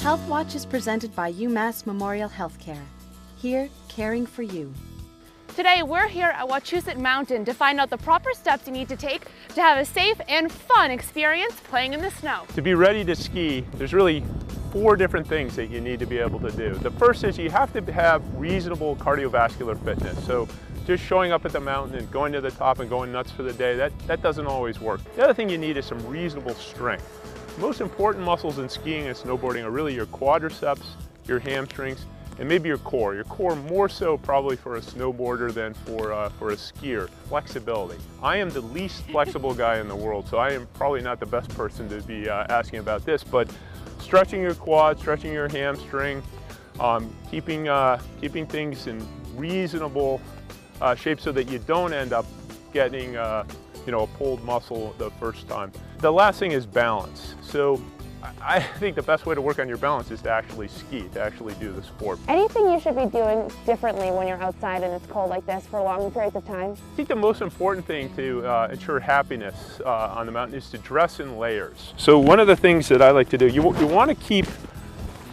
Health Watch is presented by UMass Memorial Healthcare. Here, caring for you. Today, we're here at Wachusett Mountain to find out the proper steps you need to take to have a safe and fun experience playing in the snow. To be ready to ski, there's really 4 different things that you need to be able to do. The first is you have to have reasonable cardiovascular fitness. So just showing up at the mountain and going to the top and going nuts for the day, that doesn't always work. The other thing you need is some reasonable strength. The most important muscles in skiing and snowboarding are really your quadriceps, your hamstrings, and maybe your core. Your core more so probably for a snowboarder than for a skier. Flexibility. I am the least flexible guy in the world, so I am probably not the best person to be asking about this, but stretching your quad, stretching your hamstring, keeping things in reasonable shape so that you don't end up getting a pulled muscle the first time. The last thing is balance. So I think the best way to work on your balance is to actually ski, to actually do the sport. Anything you should be doing differently when you're outside and it's cold like this for long periods of time? I think the most important thing to ensure happiness on the mountain is to dress in layers. So one of the things that I like to do, you want to keep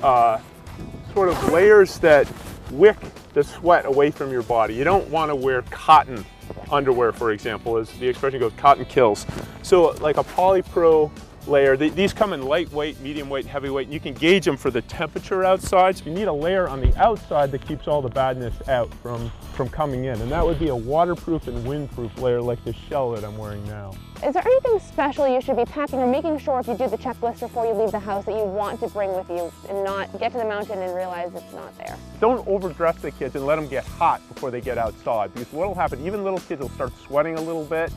sort of layers that wick the sweat away from your body. You don't want to wear cotton underwear, for example, as the expression goes, cotton kills. So like a polypro layer, these come in lightweight, medium weight, heavyweight, and you can gauge them for the temperature outside. So you need a layer on the outside that keeps all the badness out from coming in, and that would be a waterproof and windproof layer like the shell that I'm wearing now. Is there anything special you should be packing or making sure if you do the checklist before you leave the house that you want to bring with you and not get to the mountain and realize it's not there? Don't overdress the kids and let them get hot before they get outside, because what will happen, even little kids will start sweating a little bit,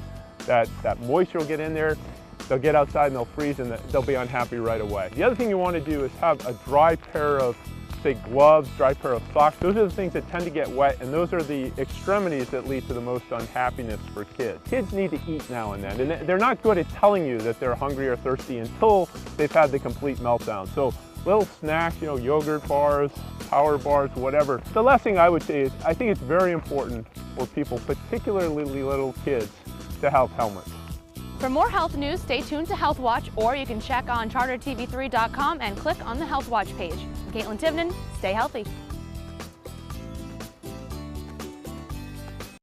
that moisture will get in there, they'll get outside and they'll freeze and they'll be unhappy right away. The other thing you want to do is have a dry pair of, say, gloves, dry pair of socks. Those are the things that tend to get wet, and those are the extremities that lead to the most unhappiness for kids. Kids need to eat now and then, and they're not good at telling you that they're hungry or thirsty until they've had the complete meltdown. So little snacks, yogurt bars, power bars, whatever. The last thing I would say is I think it's very important for people, particularly little kids, to have helmets. For more health news, stay tuned to Health Watch, or you can check on chartertv3.com and click on the Health Watch page. I'm Caitlin Tivnan. Stay healthy.